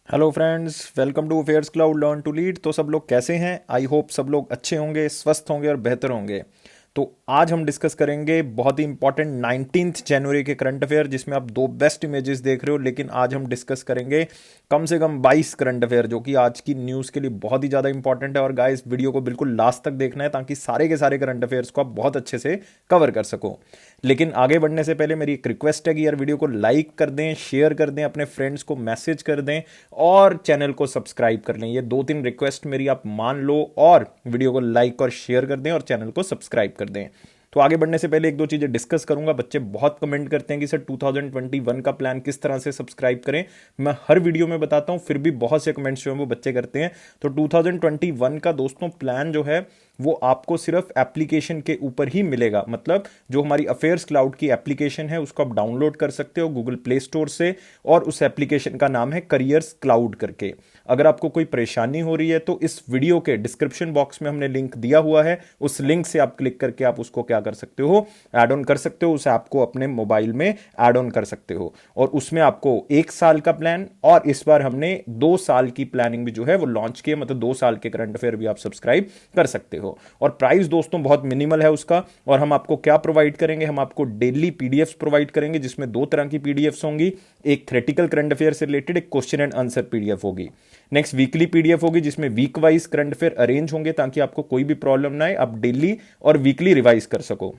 Hello friends, welcome to affairs cloud learn to lead. तो सब लोग कैसे हैं? आई होप सब लोग अच्छे होंगे, स्वस्थ होंगे और बेहतर होंगे। तो आज हम डिस्कस करेंगे बहुत ही इंपॉर्टेंट 19 जनवरी के करंट अफेयर, जिसमें आप दो बेस्ट इमेजेस देख रहे हो। लेकिन आज हम डिस्कस करेंगे कम से कम 22 करंट अफेयर, जो कि आज की न्यूज़ के लिए बहुत ही ज़्यादा इंपॉर्टेंट है। और गाइस, वीडियो को बिल्कुल लास्ट तक देखना है ताकि सारे के सारे करंट अफेयर्स को आप बहुत अच्छे से कवर कर सको। लेकिन आगे बढ़ने से पहले मेरी एक रिक्वेस्ट है कि यार वीडियो को लाइक कर दें, शेयर कर दें, अपने फ्रेंड्स को मैसेज कर दें और चैनल को सब्सक्राइब कर लें। ये दो तीन रिक्वेस्ट मेरी आप मान लो और वीडियो को लाइक और शेयर कर दें और चैनल को सब्सक्राइब कर दें। तो आगे बढ़ने से पहले एक दो चीजें डिस्कस करूंगा। बच्चे बहुत कमेंट करते हैं कि सर 2021 का प्लान किस तरह से सब्सक्राइब करें। मैं हर वीडियो में बताता हूं, फिर भी बहुत से कमेंट्स जो है वो बच्चे करते हैं। तो 2021 का दोस्तों प्लान जो है वो आपको सिर्फ एप्लीकेशन के ऊपर ही मिलेगा। मतलब जो हमारी अफेयर्स क्लाउड की एप्लीकेशन है उसको आप डाउनलोड कर सकते हो गूगल प्ले स्टोर से, और उस एप्लीकेशन का नाम है करियर्स क्लाउड करके। अगर आपको कोई परेशानी हो रही है तो इस वीडियो के डिस्क्रिप्शन बॉक्स में हमने लिंक दिया हुआ है, उस लिंक से आप क्लिक करके आप उसको क्या कर सकते हो, ऐड ऑन कर सकते हो। उस ऐप को अपने मोबाइल में ऐड ऑन कर सकते हो और उसमें आपको 1 साल का प्लान और इस बार हमने 2 साल की प्लानिंग भी जो है वो लॉन्च की है। मतलब 2 साल के करंट अफेयर भी आप सब्सक्राइब कर सकते हो। और प्राइस दोस्तों बहुत मिनिमल है उसका। और हम आपको क्या प्रोवाइड करेंगे, हम आपको डेली पीडीएफ्स प्रोवाइड करेंगे, जिसमें दो तरह की पीडीएफ्स होंगी। एक थ्योरेटिकल करंट अफेयर से रिलेटेड, एक क्वेश्चन एंड आंसर पीडीएफ होगी। नेक्स्ट वीकली पीडीएफ होगी, जिसमें week wise current affair arrange होंगे ताकि आपको कोई भी प्रॉब्लम ना आए, आप डेली और वीकली रिवाइज कर सको।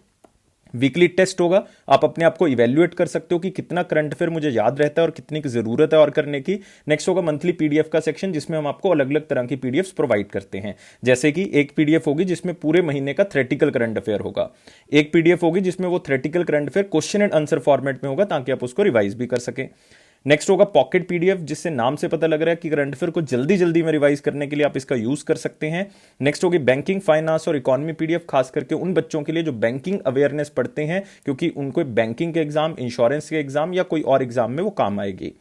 वीकली टेस्ट होगा, आप अपने आप को इवेल्युएट कर सकते हो कि कितना करंट अफेयर मुझे याद रहता है और कितनी की जरूरत है और करने की। नेक्स्ट होगा मंथली पीडीएफ का सेक्शन, जिसमें हम आपको अलग अलग तरह की पीडीएफ्स प्रोवाइड करते हैं। जैसे कि एक पीडीएफ होगी जिसमें पूरे महीने का थ्योरेटिकल करंट अफेयर होगा, एक पीडीएफ होगी जिसमें वो theoretical current affair question and answer format में होगा ताकि आप उसको रिवाइज भी कर सकें। नेक्स्ट होगा पॉकेट पीडीएफ, जिससे नाम से पता लग रहा है कि करंट अफेयर को जल्दी जल्दी में रिवाइज करने के लिए आप इसका यूज कर सकते हैं। नेक्स्ट होगी बैंकिंग, फाइनेंस और इकोनॉमी पीडीएफ, खास करके उन बच्चों के लिए जो बैंकिंग अवेयरनेस पढ़ते हैं, क्योंकि उनको बैंकिंग के एग्जाम, इंश्योरेंस के एग्जाम या कोई और एग्जाम में वो काम आएगी।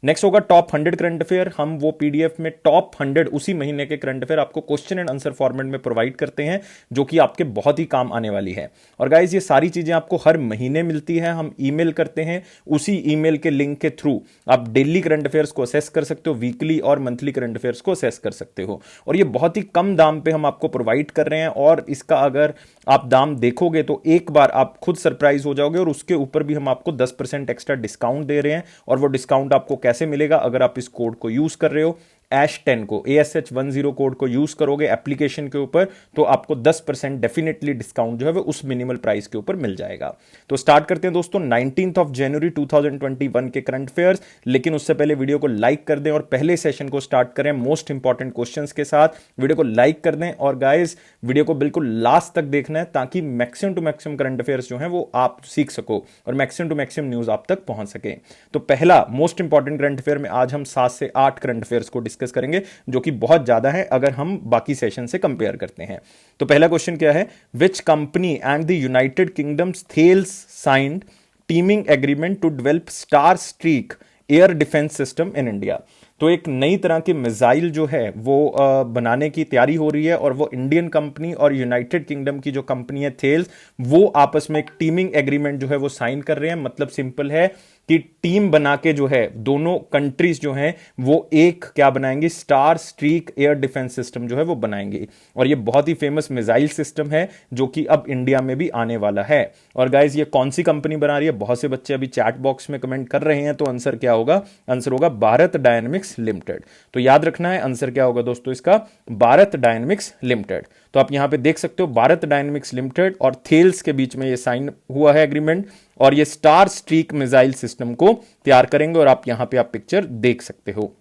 नेक्स्ट होगा टॉप 100 करंट अफेयर। हम वो पीडीएफ में टॉप 100 उसी महीने के करंट अफेयर आपको क्वेश्चन एंड आंसर फॉर्मेट में प्रोवाइड करते हैं, जो कि आपके बहुत ही काम आने वाली है। और गाइज, ये सारी चीजें आपको हर महीने मिलती है, हम ईमेल करते हैं। उसी ईमेल के लिंक के थ्रू आप डेली करंट अफेयर्स को असेस कर सकते हो, वीकली और मंथली करंट अफेयर्स को असेस कर सकते हो। और ये बहुत ही कम दाम पे हम आपको प्रोवाइड कर रहे हैं, और इसका अगर आप दाम देखोगे तो एक बार आप खुद सरप्राइज हो जाओगे। और उसके ऊपर भी हम आपको 10% एक्स्ट्रा डिस्काउंट दे रहे हैं। और वो डिस्काउंट आपको कैसे मिलेगा? अगर आप इस कोड को यूज कर रहे हो, ASH10 को, ASH10 कोड को यूज करोगे एप्लीकेशन के ऊपर, तो आपको 10% डेफिनेटली डिस्काउंट जो है वो उस मिनिमल प्राइस के ऊपर मिल जाएगा। तो स्टार्ट करते हैं दोस्तों 19 जनवरी 2021 के करंट अफेयर्स। लेकिन उससे पहले वीडियो को लाइक कर दें और पहले सेशन को स्टार्ट करें मोस्ट इंपॉर्टेंट क्वेश्चंस के साथ। वीडियो को लाइक कर दें और गाइस, वीडियो को बिल्कुल लास्ट तक देखना है ताकि maximum to maximum current affairs जो है वो आप सीख सको और मैक्सिमम टू मैक्सिमम न्यूज आप तक पहुंच सके। तो पहला मोस्ट इंपॉर्टेंट करंट अफेयर में आज हम 7 से 8 करंट अफेयर्स को डिस्कस करेंगे, जो कि बहुत ज्यादा है अगर हम बाकी सेशन से कंपेयर करते हैं। तो पहला क्वेश्चन क्या है? Which company and the United Kingdom's Thales signed teaming agreement to develop star streak air defence system in India. तो एक नई तरह की मिसाइल जो है वो बनाने की तैयारी हो रही है, और वो इंडियन कंपनी और यूनाइटेड किंगडम की जो कंपनी है थेल्स, वो आपस में एक टीमिंग एग्रीमेंट जो है वो साइन कर रहे हैं। मतलब सिंपल है कि टीम बना के जो है दोनों कंट्रीज जो हैं वो एक क्या बनाएंगी, star streak air defence system जो है वो बनाएंगी। और ये बहुत ही फेमस मिसाइल सिस्टम है जो कि अब इंडिया में भी आने वाला है। और गाइज, ये कौन सी कंपनी बना रही है? बहुत से बच्चे अभी चैट बॉक्स में कमेंट कर रहे हैं, तो आंसर क्या होगा? आंसर होगा भारत डायनेमिक्स लिमिटेड। तो याद रखना है आंसर क्या होगा दोस्तों इसका, भारत डायनेमिक्स लिमिटेड। तो आप यहां पे देख सकते हो भारत डायनेमिक्स लिमिटेड और थेल्स के बीच में ये साइन हुआ है एग्रीमेंट, और ये स्टार स्ट्रीक मिसाइल सिस्टम को तैयार करेंगे। और आप यहां पे आप पिक्चर देख सकते हो,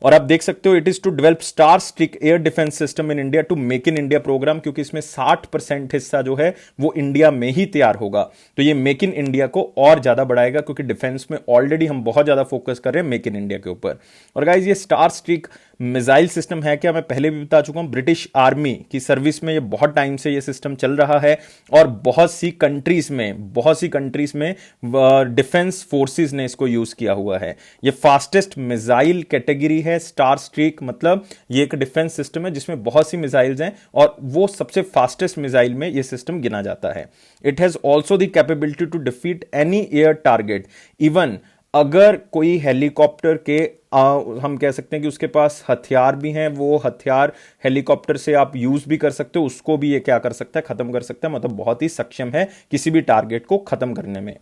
और आप देख सकते हो it is to develop star streak air defence system in India to make in India programme, क्योंकि इसमें 60% हिस्सा जो है वो इंडिया में ही तैयार होगा। तो ये मेक इन इंडिया को और ज्यादा बढ़ाएगा, क्योंकि डिफेंस में ऑलरेडी हम बहुत ज्यादा फोकस कर रहे हैं मेक इन इंडिया के ऊपर। और गाइज, ये स्टार स्ट्रिक मिसाइल सिस्टम है क्या, मैं पहले भी बता चुका हूं, ब्रिटिश आर्मी की सर्विस में ये बहुत टाइम से ये सिस्टम चल रहा है, और बहुत सी कंट्रीज में डिफेंस फोर्सेस ने इसको यूज किया हुआ है। ये फास्टेस्ट मिसाइल कैटेगरी है स्टार स्ट्रीक, मतलब ये एक डिफेंस सिस्टम है जिसमें बहुत सी मिसाइल्स हैं, और वो सबसे फास्टेस्ट मिसाइल में ये सिस्टम गिना जाता है। It has also the capability to defeat any air target, even अगर कोई हेलीकॉप्टर के हम कह सकते हैं कि उसके पास हथियार भी हैं, वो हथियार हेलीकॉप्टर से आप यूज भी कर सकते हो, उसको भी ये क्या कर सकता है, खत्म कर सकता है, मतलब बहुत ही सक्षम है किसी भी टारगेट को खत्म करने में।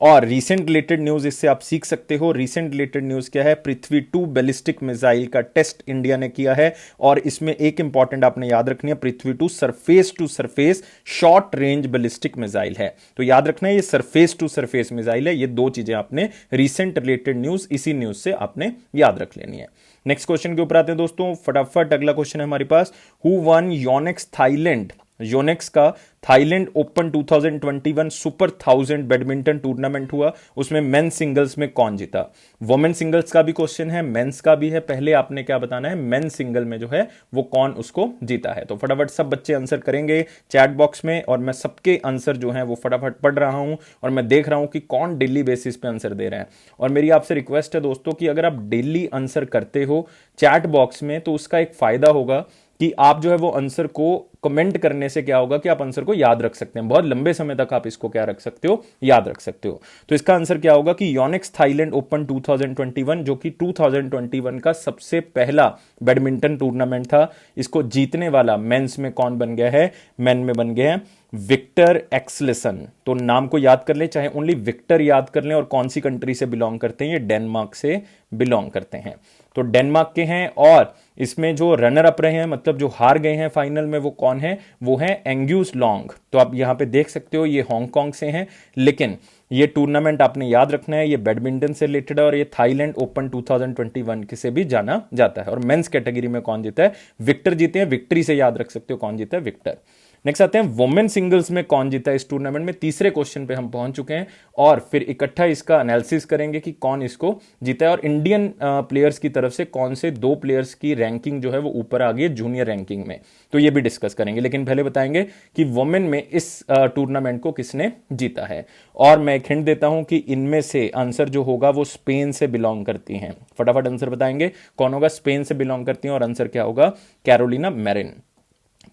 और रीसेंट रिलेटेड न्यूज इससे आप सीख सकते हो। रीसेंट रिलेटेड न्यूज क्या है, पृथ्वी 2 बैलिस्टिक मिसाइल का टेस्ट इंडिया ने किया है, और इसमें एक इंपॉर्टेंट आपने याद रखनी है, Prithvi to surface short range ballistic missile है। तो याद रखना है ये सरफेस टू सरफेस मिसाइल है। ये दो चीजें आपने रीसेंट रिलेटेड न्यूज इसी न्यूज से आपने याद रख लेनी है। नेक्स्ट क्वेश्चन के ऊपर आते हैं दोस्तों फटाफट। अगला क्वेश्चन है हमारे पास, who won Yonex Thailand, Yonex का Thailand open 2021 super 1000 badminton tournament हुआ, उसमें मेन सिंगल्स में कौन जीता। वुमेन सिंगल्स का भी क्वेश्चन है, मेंस का भी है। पहले आपने क्या बताना है, मेन सिंगल में जो है वो कौन उसको जीता है। तो फटाफट सब बच्चे आंसर करेंगे चैट बॉक्स में, और मैं सबके आंसर जो है वो फटाफट पढ़ रहा हूं, और मैं देख रहा हूं कि कौन डेली बेसिस पे आंसर दे रहे हैं। और मेरी आपसे रिक्वेस्ट है दोस्तों कि अगर आप डेली आंसर करते हो चैट बॉक्स में, तो उसका एक फायदा होगा कि आप जो है वो आंसर को कमेंट करने से क्या होगा कि आप आंसर को याद रख सकते हैं, बहुत लंबे समय तक आप इसको क्या रख सकते हो, याद रख सकते हो। तो इसका आंसर क्या होगा कि योनेक्स थाईलैंड ओपन 2021, जो कि 2021 का सबसे पहला बैडमिंटन टूर्नामेंट था, इसको जीतने वाला मेंस में कौन बन गया है, मेन में बन गए हैं विक्टर एक्सलेसन। तो नाम को याद कर लें, चाहे ओनली विक्टर याद कर लें, और कौन सी कंट्री से बिलोंग करते हैं, ये डेनमार्क से बिलोंग करते हैं। तो डेनमार्क के हैं, और इसमें जो रनर अप रहे हैं, मतलब जो हार गए हैं फाइनल में, वो कौन है, वो है एंग्यूस लॉन्ग। तो आप यहां पे देख सकते हो ये हांगकांग से हैं, लेकिन ये टूर्नामेंट आपने याद रखना है, ये बैडमिंटन से रिलेटेड है, और ये थाईलैंड ओपन 2021 के से भी जाना जाता है। और मेंस कैटेगरी में कौन जीता है, विक्टर जीते हैं, विक्ट्री से याद रख सकते हो कौन जीता है, विक्टर। नेक्स्ट आते हैं वुमेन सिंगल्स में कौन जीता है इस टूर्नामेंट में। तीसरे क्वेश्चन पे हम पहुंच चुके हैं, और फिर इकट्ठा इसका एनालिसिस करेंगे कि कौन इसको जीता है, और इंडियन प्लेयर्स की तरफ से कौन से दो प्लेयर्स की रैंकिंग जो है वो ऊपर आ गई है जूनियर रैंकिंग में, तो ये भी डिस्कस करेंगे। लेकिन पहले बताएंगे कि वुमेन में इस टूर्नामेंट को किसने जीता है। और मैं एक हिंट देता हूं कि इनमें से आंसर जो होगा वो स्पेन से बिलोंग करती हैं। फटाफट आंसर बताएंगे कौन होगा, स्पेन से बिलोंग करती हैं, और आंसर क्या होगा, कैरोलिना मैरिन।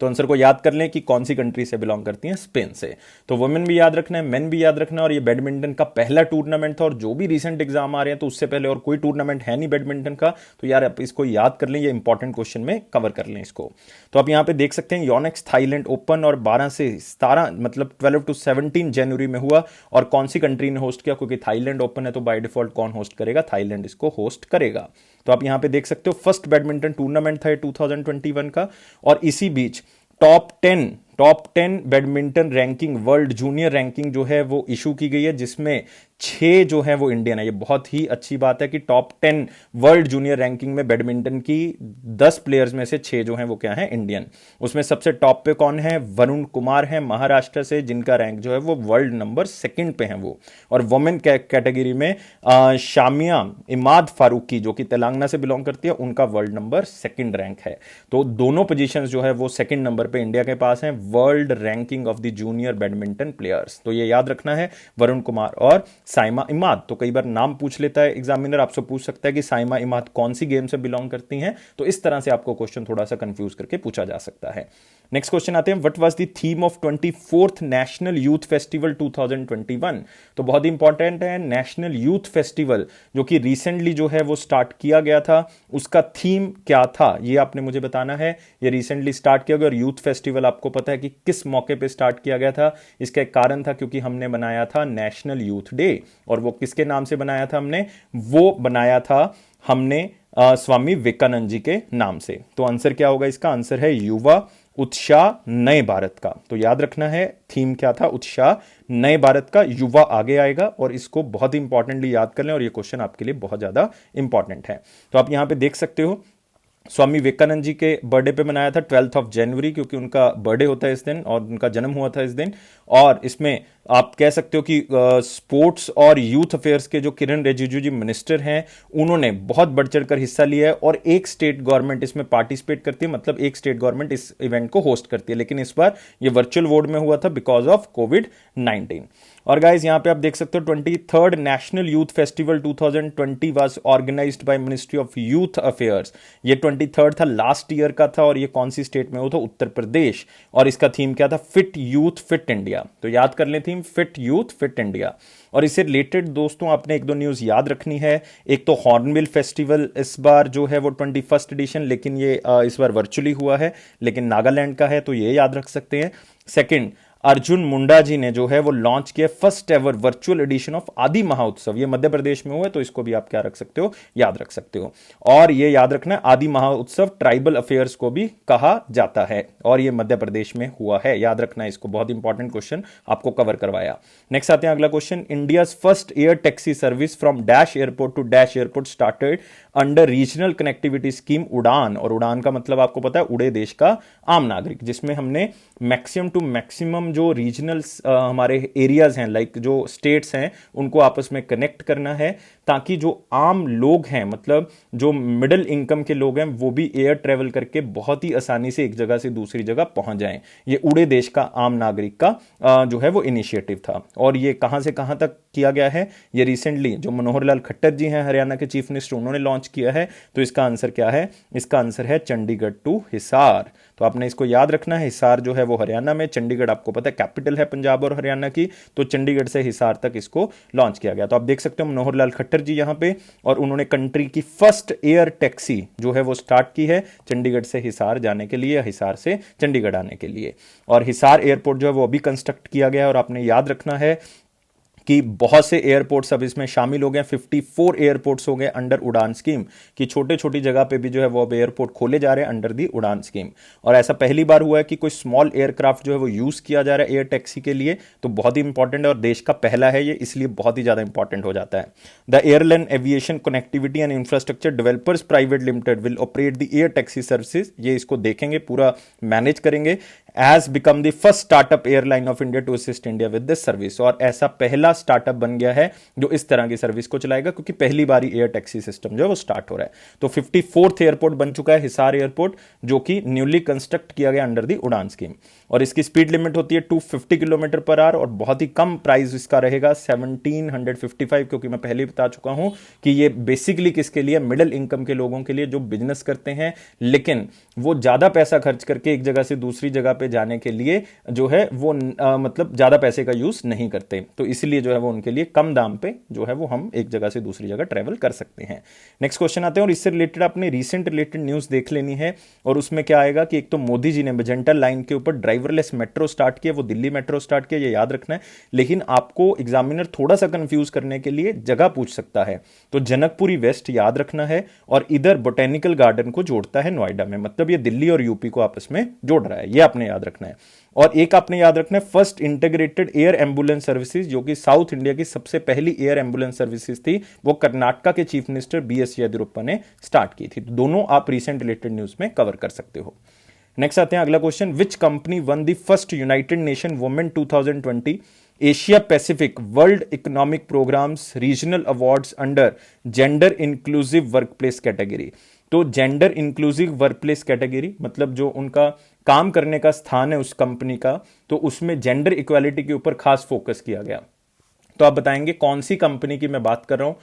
तो आंसर को याद कर लें कि कौन सी कंट्री से बिलोंग करती हैं, स्पेन से। तो वुमेन भी याद रखना है, मेन भी याद रखना है, और ये बैडमिंटन का पहला टूर्नामेंट था, और जो भी रिसेंट एग्जाम आ रहे हैं तो उससे पहले और कोई टूर्नामेंट है नहीं बैडमिंटन का, तो यार आप इसको याद कर लें, ये इंपॉर्टेंट क्वेश्चन में कवर कर लें इसको। तो आप यहां पे देख सकते हैं योनेक्स थाईलैंड ओपन, और 12 से 17 मतलब 12 to 17 जनवरी में हुआ, और कौन सी कंट्री ने होस्ट किया, क्योंकि थाईलैंड ओपन है तो बाय डिफॉल्ट कौन होस्ट करेगा, थाईलैंड इसको होस्ट करेगा। तो आप यहां पे देख सकते हो फर्स्ट बैडमिंटन टूर्नामेंट था 2021 का, और इसी बीच top 10 badminton ranking, world junior ranking जो है वो इशू की गई है, जिसमें 6 जो है वो इंडियन है। ये बहुत ही अच्छी बात है कि टॉप 10 वर्ल्ड जूनियर रैंकिंग में बैडमिंटन की 10 प्लेयर्स में से 6 जो हैं वो क्या है, इंडियन। उसमें सबसे टॉप पे कौन है, वरुण कुमार है महाराष्ट्र से, जिनका रैंक जो है वो वर्ल्ड नंबर 2 पे है वो। और वुमेन कैटेगरी में शामिया इमाद फारूकी जो कि तेलंगाना से बिलोंग करती है, उनका वर्ल्ड नंबर 2 रैंक है। तो दोनों पोजीशंस जो है वो 2 नंबर पे इंडिया के पास हैं, world ranking of the junior badminton players. तो ये याद रखना है, वरुण कुमार और साइमा इमाद। तो कई बार नाम पूछ लेता है एग्जामिनर, आपसे पूछ सकता है कि साइमा इमाद कौन सी गेम से बिलोंग करती हैं, तो इस तरह से आपको क्वेश्चन थोड़ा सा कंफ्यूज करके पूछा जा सकता है। नेक्स्ट क्वेश्चन आते हैं, what was the theme of 24th national youth festival 2021। तो बहुत इंपॉर्टेंट है, नेशनल यूथ फेस्टिवल जो कि रिसेंटली जो है वो स्टार्ट किया गया था, उसका थीम क्या था ये आपने मुझे बताना है। ये रिसेंटली स्टार्ट किया गया, और यूथ फेस्टिवल आपको पता है कि किस मौके पे स्टार्ट किया गया था। इसका एक कारण था क्योंकि हमने बनाया था नेशनल यूथ डे, और वो किसके नाम से बनाया था हमने, वो बनाया था हमने स्वामी विवेकानंद जी के नाम से। तो आंसर क्या होगा इसका, आंसर है युवा उत्साह नए भारत का। तो याद रखना है थीम क्या था, उत्साह नए भारत का, युवा आगे आएगा, और इसको बहुत इंपॉर्टेंटली याद कर लें, और ये क्वेश्चन आपके लिए बहुत ज्यादा इंपॉर्टेंट है। तो आप यहां पे देख सकते हो स्वामी विवेकानंद जी के बर्थडे पे मनाया था 12 जनवरी, क्योंकि उनका बर्थडे होता है इस दिन और उनका जन्म हुआ था इस दिन। और इसमें आप कह सकते हो कि स्पोर्ट्स और यूथ अफेयर्स के जो किरण रिजिजू जी मिनिस्टर हैं, उन्होंने बहुत बढ़ चढ़कर हिस्सा लिया है, और एक स्टेट गवर्नमेंट इसमें पार्टिसिपेट करती है, मतलब एक स्टेट गवर्नमेंट इस इवेंट को होस्ट करती है। लेकिन इस बार ये वर्चुअल मोड में हुआ था बिकॉज ऑफ कोविड-19। और गाइज यहाँ पे आप देख सकते हो 23rd national youth festival 2020 was organised by ministry of youth affairs. ये 23rd था, लास्ट ईयर का था, और ये कौन सी स्टेट में हुआ था? उत्तर प्रदेश। और इसका थीम क्या था? Fit youth fit India. तो याद कर लें theme, fit youth fit India. और इससे रिलेटेड दोस्तों आपने एक दो न्यूज याद रखनी है। एक तो हॉर्नबिल फेस्टिवल इस बार जो है वो 21st एडिशन, लेकिन ये इस बार वर्चुअली हुआ है, लेकिन नागालैंड का है, तो ये याद रख सकते हैं। सेकंड, अर्जुन मुंडा जी ने जो है वो लॉन्च किया first ever virtual edition of Aadi Mahotsav. ये मध्य प्रदेश में हुआ है, तो इसको भी आप क्या रख सकते हो? याद रख सकते हो। और ये याद रखना, आदि महोत्सव ट्राइबल अफेयर्स को भी कहा जाता है, और ये मध्य प्रदेश में हुआ है, याद रखना इसको, बहुत इंपॉर्टेंट क्वेश्चन आपको कवर करवाया। नेक्स्ट आते हैं अगला question. India first air taxi service from dash airport to dash airport started under regional connectivity scheme Udan. और उड़ान का मतलब आपको पता है, उड़े देश का आम नागरिक, जिसमें हमने मैक्सिमम टू मैक्सिमम जो रीजनल हमारे एरियाज हैं, लाइक जो स्टेट्स हैं, उनको आपस में कनेक्ट करना है, ताकि जो आम लोग हैं, मतलब जो मिडिल इनकम के लोग हैं, वो भी एयर ट्रेवल करके बहुत ही आसानी से एक जगह से दूसरी जगह पहुंच जाएं। ये उड़े देश का आम नागरिक का जो है वो इनिशिएटिव था। और ये कहां से कहां तक किया गया है? ये रिसेंटली जो मनोहर लाल खट्टर जी हैं, हरियाणा के चीफ मिनिस्टर, उन्होंने लॉन्च किया है। तो इसका आंसर क्या है? इसका आंसर है चंडीगढ़ टू हिसार। तो आपने इसको याद रखना है। हिसार जो है वो हरियाणा में, चंडीगढ़ आपको पता है कैपिटल है पंजाब और हरियाणा की, तो चंडीगढ़ से हिसार तक इसको लॉन्च किया गया। तो आप देख सकते हो मनोहर लाल खट्टर जी यहां पे, और उन्होंने कंट्री की फर्स्ट एयर टैक्सी जो है वो स्टार्ट की है चंडीगढ़ से हिसार जाने के लिए, हिसार से चंडीगढ़ आने के लिए। और हिसार एयरपोर्ट जो है वो अभी कंस्ट्रक्ट किया गया है। और आपने याद रखना है कि बहुत से एयरपोर्ट्स अब इसमें शामिल हो गए। 54 एयरपोर्ट्स हो गए अंडर उड़ान स्कीम, कि छोटे छोटी जगह पे भी जो है वो अब एयरपोर्ट खोले जा रहे हैं अंडर दी उड़ान स्कीम। और ऐसा पहली बार हुआ है कि कोई स्मॉल एयरक्राफ्ट जो है वो यूज किया जा रहा है एयर टैक्सी के लिए। तो बहुत ही इंपॉर्टेंट है, और देश का पहला है ये, इसलिए बहुत ही ज्यादा इंपॉर्टेंट हो जाता है। The airline aviation connectivity and infrastructure developers private limited will operate the air taxi services. ये इसको देखेंगे, पूरा मैनेज करेंगे। As become the first startup airline of India to assist India with this service. और ऐसा पहला स्टार्टअप बन गया है जो इस तरह की सर्विस को चलाएगा, क्योंकि पहली बार एयर टैक्सी सिस्टम जो है वो स्टार्ट हो रहा है। तो 54th एयरपोर्ट बन चुका है हिसार एयरपोर्ट, जो कि न्यूली कंस्ट्रक्ट किया गया अंडर दी उड़ान स्कीम। और इसकी स्पीड लिमिट होती है 250 किलोमीटर पर आवर, और बहुत ही कम प्राइस इसका रहेगा 1755, क्योंकि मैं पहले ही बता चुका हूं कि ये बेसिकली किसके लिए? मिडिल इनकम के लोगों के लिए, जो बिजनेस करते हैं लेकिन वो ज्यादा पैसा खर्च करके एक जगह से दूसरी जगह पे जाने के लिए जो है वो मतलब ज्यादा पैसे का यूज नहीं करते। तो इसलिए जो है वो उनके लिए कम दाम पे जो है वो हम एक जगह से दूसरी जगह ट्रेवल कर सकते हैं। नेक्स्ट क्वेश्चन आते हैं, और इससे रिलेटेड आपने रिसेंट रिलेटेड न्यूज देख लेनी है। और उसमें क्या आएगा कि एक तो मोदी जी ने मेजेंटा लाइन के ऊपर ड्राइवरलेस मेट्रो स्टार्ट किया, वो दिल्ली मेट्रो स्टार्ट किया, ये याद रखना है। लेकिन आपको एग्जामिनर थोड़ा सा कंफ्यूज करने के लिए जगह पूछ सकता है, तो जनकपुरी वेस्ट याद रखना है, और इधर बोटेनिकल गार्डन को जोड़ता है नोएडा में, मतलब ये दिल्ली और यूपी को आपस में जोड़ रहा है, ये आपने याद रखना है। और एक आपने याद रखना है, first integrated air ambulance services, जो कि साउथ इंडिया की सबसे पहली एयर एम्बुलेंस सर्विसेज थी, वो कर्नाटका के चीफ मिनिस्टर BS येदियुरप्पा ने स्टार्ट की थी। तो दोनों आप रिसेंट रिलेटेड न्यूज में कवर कर सकते हो। नेक्स्ट आते हैं अगला question. Which company won the first United Nation women 2020 Asia Pacific world economic programmes regional awards under gender inclusive workplace category? तो जेंडर इंक्लूसिव वर्कप्लेस कैटेगरी मतलब जो उनका काम करने का स्थान है उस कंपनी का, तो उसमें जेंडर इक्वालिटी के ऊपर खास फोकस किया गया। तो आप बताएंगे कौन सी कंपनी की मैं बात कर रहा हूं?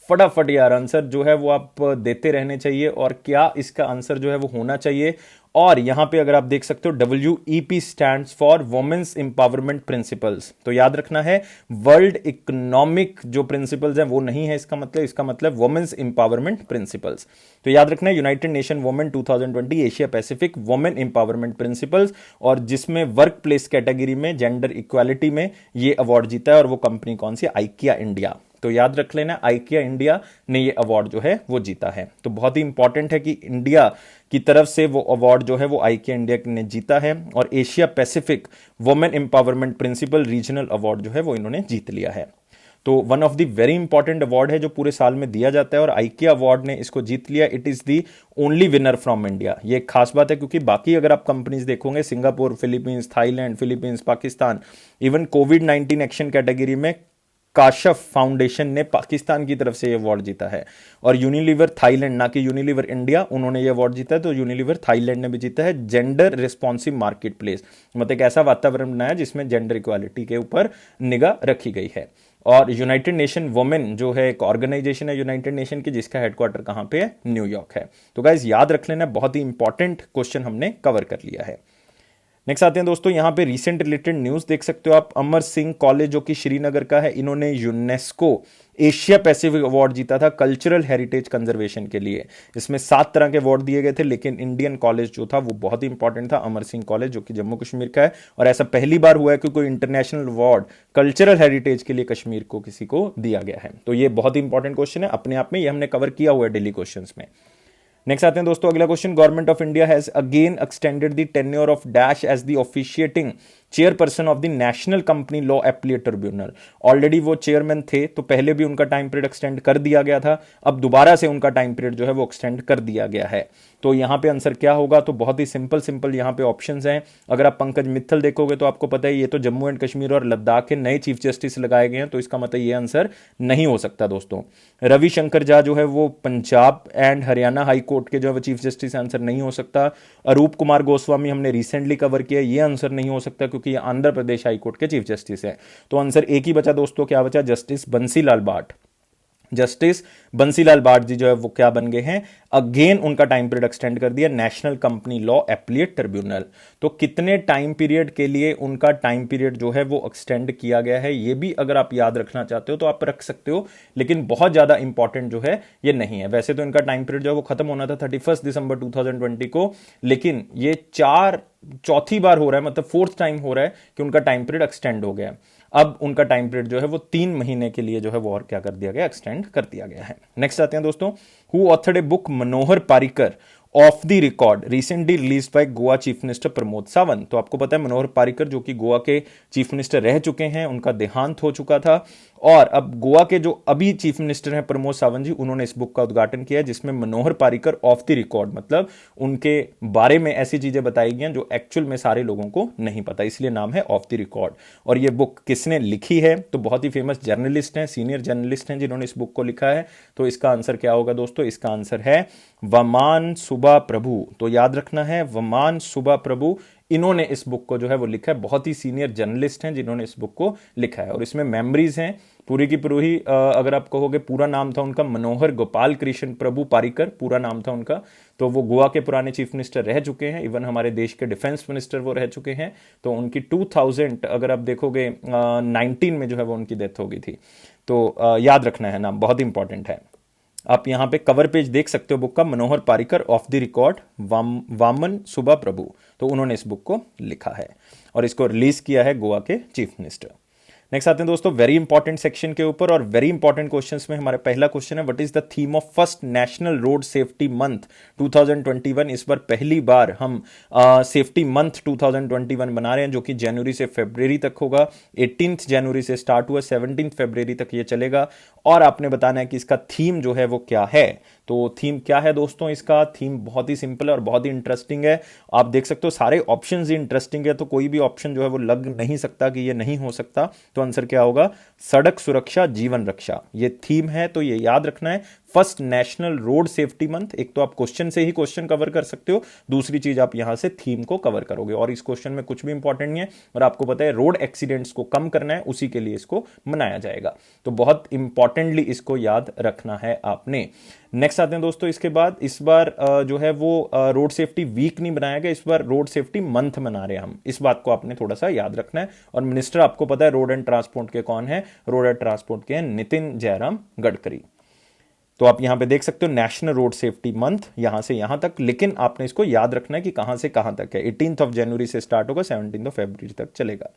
फटाफट यार आंसर जो है वो आप देते रहने चाहिए, और क्या इसका आंसर जो है वो होना चाहिए। और यहां पे अगर आप देख सकते हो WEP stands for women's empowerment principles. तो याद रखना है वर्ल्ड इकोनॉमिक जो प्रिंसिपल्स हैं वो नहीं है इसका मतलब वुमेन्स एम्पावरमेंट प्रिंसिपल्स। तो याद रखना है United Nation women 2020 Asia Pacific women empowerment principles, और जिसमें वर्क प्लेस कैटेगरी में जेंडर इक्वालिटी में ये अवार्ड जीता है। और वो कंपनी कौन सी? IKEA India. तो याद रख लेना, आइकिया इंडिया ने ये अवार्ड जो है वो जीता है। तो बहुत ही इंपॉर्टेंट है कि इंडिया की तरफ से वो अवार्ड जो है वो आइकिया इंडिया ने जीता है, और Asia Pacific women empowerment principle regional award जो है वो इन्होंने जीत लिया है। तो one of the very important award है जो पूरे साल में दिया जाता है, और आइकिया अवार्ड ने इसको जीत लिया। It is the only winner from India. ये एक खास बात है, क्योंकि बाकी अगर आप कंपनीज देखोगे, Singapore, Philippines, Thailand, Philippines, Pakistan, even कोविड-19 एक्शन कैटेगरी में काशफ फाउंडेशन ने पाकिस्तान की तरफ से ये अवार्ड जीता है। और यूनिलीवर थाईलैंड, ना कि यूनिलीवर इंडिया, उन्होंने ये अवार्ड जीता है। तो यूनिलीवर थाईलैंड ने भी जीता है जेंडर रिस्पॉन्सिव मार्केट प्लेस, मतलब एक ऐसा वातावरण बनाया जिसमें जेंडर इक्वालिटी के ऊपर निगाह रखी गई है। और यूनाइटेड नेशन वुमेन जो है एक ऑर्गेनाइजेशन है यूनाइटेड नेशन की, जिसका हेडक्वार्टर कहां पे है, न्यूयॉर्क है। तो गाइज याद रख लेना, बहुत ही इंपॉर्टेंट क्वेश्चन हमने कवर कर लिया है। नेक्स्ट आते हैं दोस्तों, यहां पे रीसेंट रिलेटेड न्यूज देख सकते हो आप। अमर सिंह कॉलेज जो कि श्रीनगर का है, इन्होंने यूनेस्को एशिया पैसिफिक अवार्ड जीता था कल्चरल हेरिटेज कंजर्वेशन के लिए। इसमें 7 तरह के अवार्ड दिए गए थे, लेकिन इंडियन कॉलेज जो था वो बहुत ही इंपॉर्टेंट था, अमर सिंह कॉलेज जो कि जम्मू कश्मीर का है। और ऐसा पहली बार हुआ है कि कोई इंटरनेशनल अवार्ड कल्चरल हेरिटेज के लिए कश्मीर को किसी को दिया गया है। तो ये बहुत ही इंपॉर्टेंट क्वेश्चन है अपने आप में, ये हमने कवर किया हुआ है डेली क्वेश्चन में। नेक्स्ट आते हैं दोस्तों, अगला क्वेश्चन। Government of India has again extended the tenure of dash as the officiating chairperson of the national company law appellate tribunal. Already वो चेयरमैन थे, तो पहले भी उनका टाइम पीरियड एक्सटेंड कर दिया गया था, अब दोबारा से उनका टाइम पीरियड जो है वो एक्सटेंड कर दिया गया है। तो यहां पे आंसर क्या होगा, तो बहुत ही सिंपल सिंपल यहां पे ऑप्शंस हैं। अगर आप पंकज मित्तल देखोगे तो आपको पता है ये तो जम्मू एंड कश्मीर और लद्दाख के नए चीफ जस्टिस लगाए गए हैं, तो इसका मतलब ये आंसर नहीं हो सकता दोस्तों। रविशंकर झा जो है वो Punjab and Haryana high court के जो है चीफ जस्टिस, आंसर नहीं हो सकता। अरूप कुमार गोस्वामी हमने रिसेंटली कवर किया, ये आंसर नहीं हो सकता क्योंकि ये आंध्र प्रदेश हाई कोर्ट के चीफ जस्टिस है। तो आंसर एक ही बचा दोस्तों, क्या बचा, जस्टिस बंसीलाल भाट। जस्टिस बंसीलाल भाट जी जो है वो क्या बन गए हैं, अगेन उनका टाइम पीरियड एक्सटेंड कर दिया national company law appellate tribunal. तो कितने टाइम पीरियड के लिए उनका टाइम पीरियड जो है वो एक्सटेंड किया गया है, ये भी अगर आप याद रखना चाहते हो तो आप रख सकते हो, लेकिन बहुत ज्यादा इंपॉर्टेंट जो है ये नहीं है। वैसे तो इनका टाइम पीरियड जो है वो खत्म होना था 31 दिसंबर 2020 को, लेकिन ये चौथी बार हो रहा है, मतलब फोर्थ टाइम हो रहा है कि उनका टाइम पीरियड एक्सटेंड हो गया। अब उनका टाइम पीरियड जो है वो 3 महीने के लिए जो है वो और क्या कर दिया गया, एक्सटेंड कर दिया गया है। नेक्स्ट आते हैं दोस्तों, who authored a book Manohar Parrikar off the record recently release by Goa chief minister Pramod Sawant. तो आपको पता है मनोहर पारिकर जो कि गोवा के चीफ मिनिस्टर रह चुके हैं, उनका देहांत हो चुका था, और अब गोवा के जो अभी चीफ मिनिस्टर हैं प्रमोद सावंत जी, उन्होंने इस बुक का उद्घाटन किया जिसमें मनोहर पारिकर ऑफ द रिकॉर्ड, मतलब उनके बारे में ऐसी चीजें बताई गई हैं जो एक्चुअल में सारे लोगों को नहीं पता, इसलिए नाम है ऑफ द रिकॉर्ड। और ये बुक किसने लिखी है, तो बहुत ही फेमस जर्नलिस्ट हैं, सीनियर जर्नलिस्ट हैं जिन्होंने इस बुक को लिखा है। तो इसका आंसर क्या होगा दोस्तों, इसका आंसर है वमान सुबा प्रभु। तो याद रखना है वमान सुबा प्रभु, इन्होंने इस बुक को जो है वो लिखा है, बहुत ही सीनियर जर्नलिस्ट हैं जिन्होंने इस बुक को लिखा है। और इसमें मेमोरीज हैं पूरी की पूरी, अगर आप कहोगे पूरा नाम था उनका मनोहर गोपाल कृष्ण प्रभु पारिकर, पूरा नाम था उनका। तो वो गोवा के पुराने चीफ मिनिस्टर रह चुके हैं, इवन हमारे देश के डिफेंस मिनिस्टर वो रह चुके हैं। तो उनकी 2000 अगर आप देखोगे 19 में जो है वो उनकी डेथ हो गई थी। तो याद रखना है नाम, बहुत इंपॉर्टेंट है। आप यहां पे कवर पेज देख सकते हो बुक का, Manohar Parrikar off the record Waman Suba Prabhu. तो उन्होंने इस बुक को लिखा है और इसको रिलीज किया है गोवा के चीफ मिनिस्टर। नेक्स्ट आते हैं दोस्तों वेरी इंपॉर्टेंट सेक्शन के ऊपर, और वेरी इंपॉर्टेंट क्वेश्चंस में हमारा पहला क्वेश्चन है, what is the theme of first national road safety month 2021। इस बार पहली बार हम सेफ्टी मंथ 2021 बना रहे हैं, जो कि जनवरी से फरवरी तक होगा। 18 जनवरी से स्टार्ट हुआ, 17 फरवरी तक ये चलेगा। और आपने बताना है कि इसका थीम जो है वो क्या है। तो थीम क्या है दोस्तों, इसका थीम बहुत ही सिंपल है और बहुत ही इंटरेस्टिंग है। आप देख सकते हो सारे ऑप्शंस ही इंटरेस्टिंग है, तो कोई भी ऑप्शन जो है वो लग नहीं सकता कि ये नहीं हो सकता। तो आंसर क्या होगा, सड़क सुरक्षा जीवन रक्षा, ये थीम है। तो ये याद रखना है, first national road safety month. एक तो आप क्वेश्चन से ही क्वेश्चन कवर कर सकते हो, दूसरी चीज आप यहां से थीम को कवर करोगे। और इस क्वेश्चन में कुछ भी इंपॉर्टेंट नहीं है, और आपको पता है रोड एक्सीडेंट्स को कम करना है, उसी के लिए इसको मनाया जाएगा। तो बहुत इंपॉर्टेंटली इसको याद रखना है आपने। नेक्स्ट आते हैं दोस्तों, इसके बाद इस बार जो है वो रोड सेफ्टी वीक नहीं बनाया गया, इस बार रोड सेफ्टी मंथ मना रहे हैं हम। इस बात को आपने थोड़ा सा याद रखना है। और मिनिस्टर आपको पता है रोड एंड ट्रांसपोर्ट के कौन है, रोड एंड ट्रांसपोर्ट के हैं नितिन जयराम गडकरी। तो आप यहां पे देख सकते हो नेशनल रोड सेफ्टी मंथ, यहां से यहां तक, लेकिन आपने इसको याद रखना है कि कहां से कहां तक है। 18 जनवरी से स्टार्ट होगा, 17 फरवरी तक चलेगा।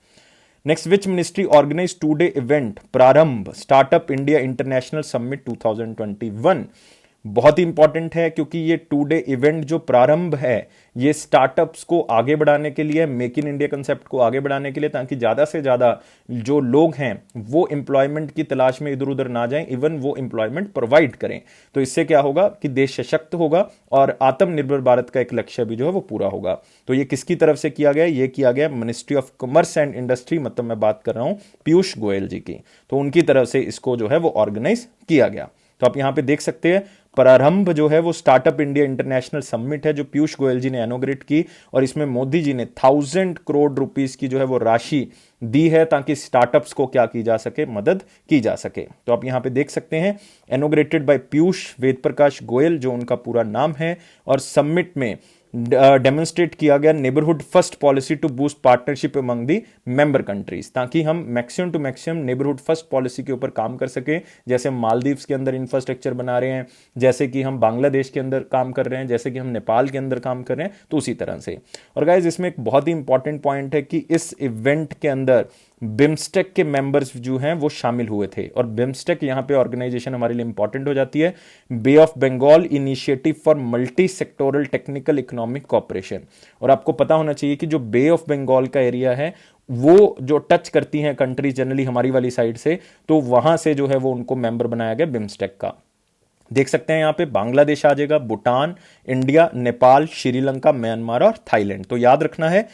Next, which ministry organise 2 day event Prarambh startup India international summit 2021। बहुत ही इंपॉर्टेंट है क्योंकि ये 2 डे इवेंट जो प्रारंभ है ये स्टार्टअप्स को आगे बढ़ाने के लिए, मेक इन इंडिया कंसेप्ट को आगे बढ़ाने के लिए, ताकि ज्यादा से ज्यादा जो लोग हैं वो एम्प्लॉयमेंट की तलाश में इधर उधर ना जाएं, इवन वो एम्प्लॉयमेंट प्रोवाइड करें। तो इससे क्या होगा कि देश सशक्त होगा और आत्मनिर्भर भारत का एक लक्ष्य भी जो है वो पूरा होगा। तो ये किसकी तरफ से किया गया? ये किया गया ministry of commerce and industry, मतलब मैं बात कर रहा हूं पीयूष गोयल जी की। तो उनकी तरफ से इसको जो है वो ऑर्गेनाइज किया गया। तो आप यहां पे देख सकते हैं प्रारंभ जो है वो स्टार्टअप इंडिया इंटरनेशनल समिट है जो पीयूष गोयल जी ने इनॉग्रेट की, और इसमें मोदी जी ने 1000 करोड़ रुपीस की जो है वो राशि दी है ताकि स्टार्टअप्स को क्या की जा सके, मदद की जा सके। तो आप यहां पे देख सकते हैं इनॉग्रेटेड बाय पीयूष वेद प्रकाश गोयल जो उनका पूरा नाम है, और समिट में डेमोन्स्ट्रेट किया गया neighbourhood first policy to boost partnership among the member countries, ताकि हम maximum to maximum neighbourhood first policy के ऊपर काम कर सके। जैसे मालदीव्स के अंदर इंफ्रास्ट्रक्चर बना रहे हैं, जैसे कि हम बांग्लादेश के अंदर काम कर रहे हैं, जैसे कि हम नेपाल के अंदर काम कर रहे हैं, तो उसी तरह से। और गाइज इसमें एक बहुत ही इंपॉर्टेंट पॉइंट है कि इस इवेंट के अंदर बिम्स्टेक के मेंबर्स जो हैं वो शामिल हुए थे, और बिम्स्टेक यहां पे ऑर्गेनाइजेशन हमारे लिए इंपॉर्टेंट हो जाती है, Bay of Bengal initiative for multi sectoral technical economic cooperation. और आपको पता होना चाहिए कि जो बे ऑफ बंगाल का एरिया है वो जो टच करती हैं कंट्रीज जनरली हमारी वाली साइड से, तो वहां से जो है वो उनको मेंबर बनाया गया बिम्स्टेक का। देख सकते हैं यहां पे बांग्लादेश आ जाएगा, भूटान, इंडिया, नेपाल, श्रीलंका, म्यांमार और थाईलैंड। तो याद रखना है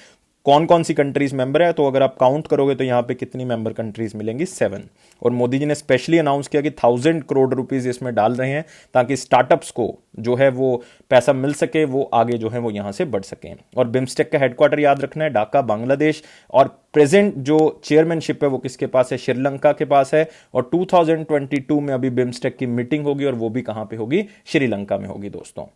कौन कौन सी कंट्रीज मेंबर है। तो अगर आप काउंट करोगे तो यहां पे कितनी मेंबर कंट्रीज मिलेंगी? 7। और मोदी जी ने स्पेशली अनाउंस किया कि 1000 करोड़ रुपीस इसमें डाल रहे हैं ताकि स्टार्टअप्स को जो है वो पैसा मिल सके, वो आगे जो है वो यहां से बढ़ सकें। और बिम्स्टेक का हेडक्वार्टर याद रखना है ढाका, बांग्लादेश, और प्रेजेंट जो चेयरमैनशिप है वो किसके पास है? श्रीलंका के पास है। और 2022 में अभी बिम्स्टेक की मीटिंग होगी, और वो भी कहां पे होगी? श्रीलंका में होगी दोस्तों।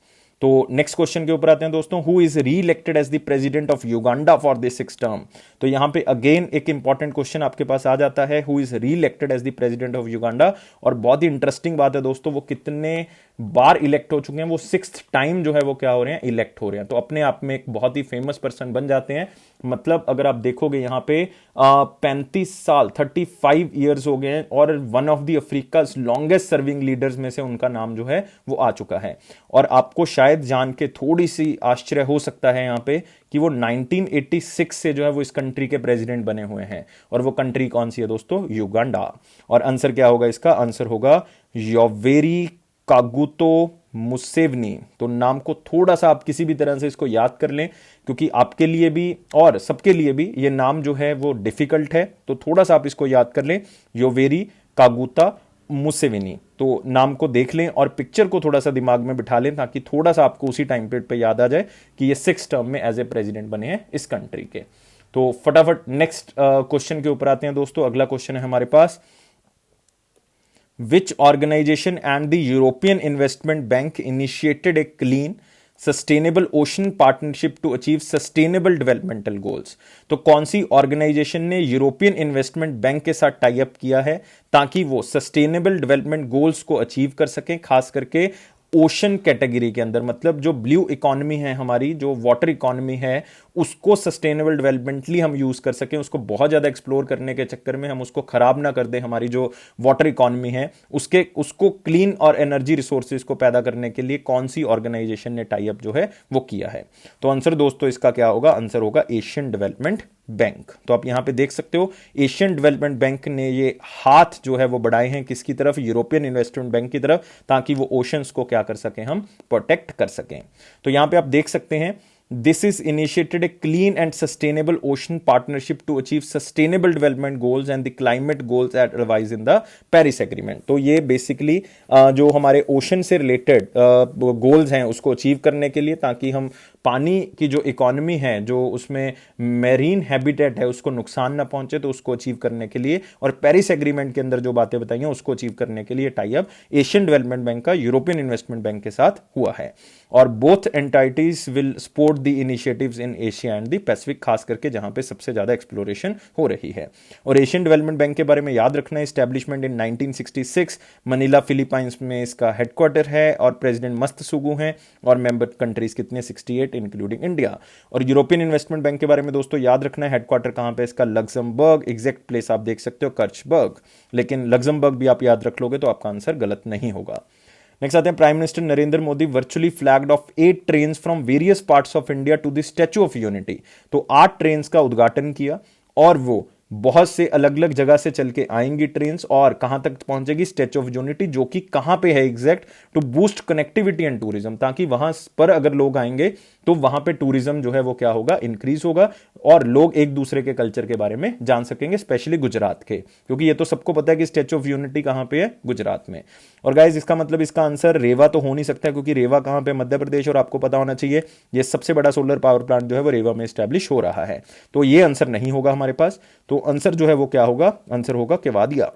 तो नेक्स्ट क्वेश्चन के ऊपर आते हैं दोस्तों, who is re elected as the president of Uganda for this 6th term. तो यहां पे अगेन एक इंपॉर्टेंट क्वेश्चन आपके पास आ जाता है, who is re elected as the president of Uganda. और बहुत ही इंटरेस्टिंग बात है दोस्तों, वो कितने बार इलेक्ट हो चुके हैं? वो 6th टाइम जो है वो क्या हो रहे हैं? इलेक्ट हो रहे हैं। तो अपने आप में एक बहुत ही फेमस पर्सन बन जाते हैं। मतलब अगर आप देखोगे यहां पे 35 साल 35 ईयर्स हो गए हैं, और one of the Africa longest serving leaders में से उनका नाम जो है वो आ चुका है। और आपको शायद जान के थोड़ी सी आश्चर्य हो सकता है यहां पे कि वो 1986 से जो है वो इस कंट्री के प्रेसिडेंट बने हुए हैं। और वो कंट्री कौन सी है दोस्तों? युगांडा। और आंसर क्या होगा इसका? आंसर होगा योवेरी कागुतो मुसेवनी। तो नाम को थोड़ा सा आप किसी भी तरह से इसको याद कर लें, क्योंकि आपके लिए भी और सबके लिए भी ये नाम जो है वो डिफिकल्ट है। तो थोड़ा सा आप इसको याद कर लें, योवेरी कागुता मुसेविनी। तो नाम को देख लें और पिक्चर को थोड़ा सा दिमाग में बिठा लें, ताकि थोड़ा सा आपको उसी टाइम पीरियड पे याद आ जाए कि ये 6th टर्म में एज ए प्रेसिडेंट बने हैं इस कंट्री के। तो फटाफट नेक्स्ट क्वेश्चन के ऊपर आते हैं दोस्तों। अगला क्वेश्चन है हमारे पास, which organization and the European Investment Bank initiated a clean sustainable ocean partnership to achieve sustainable developmental goals. तो कौन सी ऑर्गेनाइजेशन ने यूरोपियन इन्वेस्टमेंट बैंक के साथ टाई अप किया है ताकि वो सस्टेनेबल डेवलपमेंट गोल्स को अचीव कर सकें, खास करके ओशन कैटेगरी के अंदर। मतलब जो ब्लू इकोनॉमी है हमारी, जो वाटर इकोनॉमी है, उसको सस्टेनेबल डेवलपमेंटली हम यूज कर सकें, उसको बहुत ज्यादा एक्सप्लोर करने के चक्कर में हम उसको खराब ना कर दें। हमारी जो वाटर इकोनॉमी है उसको क्लीन और एनर्जी रिसोर्सेज को पैदा करने के लिए कौन सी ऑर्गेनाइजेशन ने टाई अप जो है वो किया है? तो आंसर दोस्तों इसका क्या होगा? आंसर होगा एशियन डेवलपमेंट बैंक। तो आप यहां पे देख सकते हो एशियन डेवलपमेंट बैंक ने ये हाथ जो है वो बढ़ाए हैं किसकी तरफ? यूरोपियन इन्वेस्टमेंट बैंक की तरफ, ताकि वो ओशंस को क्या कर सकें? हम प्रोटेक्ट कर सकें। तो यहां पे आप देख सकते हैं, This is initiated a clean and sustainable ocean partnership to achieve sustainable development goals and the climate goals as revised in the Paris Agreement। तो ये बेसिकली जो हमारे ओशन से रिलेटेड गोल्स हैं उसको अचीव करने के लिए, ताकि हम पानी की जो इकोनॉमी है, जो उसमें मेरीन हैबिटेट है, उसको नुकसान ना पहुंचे, तो उसको अचीव करने के लिए और पेरिस एग्रीमेंट के अंदर जो बातें बताई हैं उसको अचीव करने के लिए tie up Asian development bank का यूरोपियन इन्वेस्टमेंट बैंक के साथ हुआ है। और both entities will support the initiatives in Asia and the Pacific, खास करके जहां पे सबसे ज्यादा एक्सप्लोरेशन हो रही है। और एशियन डेवलपमेंट बैंक के बारे में याद रखना है, एस्टैब्लिशमेंट इन 1966, मनीला फिलीपाइंस में इसका हेडक्वार्टर है, और प्रेसिडेंट मस्तसुगु हैं, और मेंबर कंट्रीज कितने? 68 इंक्लूडिंग इंडिया। और यूरोपियन इन्वेस्टमेंट बैंक के बारे में दोस्तों याद रखना है, हेडक्वार्टर कहां पे इसका? लग्जमबर्ग। एग्जैक्ट प्लेस आप देख सकते हो कर्चबर्ग, लेकिन लग्जमबर्ग भी आप याद रख लोगे तो आपका आंसर गलत नहीं होगा। नेक्स्ट आते हैं, prime minister Narendra Modi virtually flagged off 8 trains from various parts of India to the statue of unity. तो 8 ट्रेन्स का उद्घाटन किया और वो बहुत से अलग अलग जगह से चल के आएंगी ट्रेन्स और कहां तक पहुंचेगी, स्टैच्यू ऑफ यूनिटी, जो कि कहां पे है exact, to boost connectivity and tourism, ताकि वहां पर अगर लोग आएंगे तो वहां पे टूरिज्म जो है वो क्या होगा, इंक्रीज होगा और लोग एक दूसरे के कल्चर के बारे में जान सकेंगे, स्पेशली गुजरात के, क्योंकि ये तो सबको पता है कि स्टैच्यू ऑफ यूनिटी कहां पे है, गुजरात में। और गाइज इसका मतलब इसका आंसर रेवा तो हो नहीं सकता, क्योंकि रेवा कहां पे, मध्य प्रदेश, और आपको पता होना चाहिए ये सबसे बड़ा सोलर पावर प्लांट जो है वो रेवा में स्टैब्लिश हो रहा है, तो ये आंसर नहीं होगा हमारे पास। तो आंसर जो है वो क्या होगा, आंसर होगा केवादिया।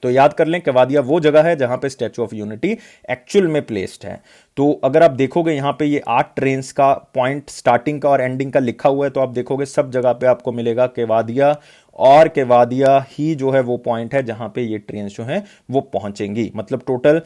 तो याद कर लें, केवादिया वो जगह है जहां पे स्टैच्यू ऑफ यूनिटी एक्चुअल में प्लेस्ड है। तो अगर आप देखोगे यहां पे ये 8 ट्रेन्स का पॉइंट स्टार्टिंग का और एंडिंग का लिखा हुआ है, तो आप देखोगे सब जगह पे आपको मिलेगा केवादिया, और केवादिया ही जो है वो पॉइंट है जहां पे ये ट्रेन जो है वो पहुंचेंगी। मतलब टोटल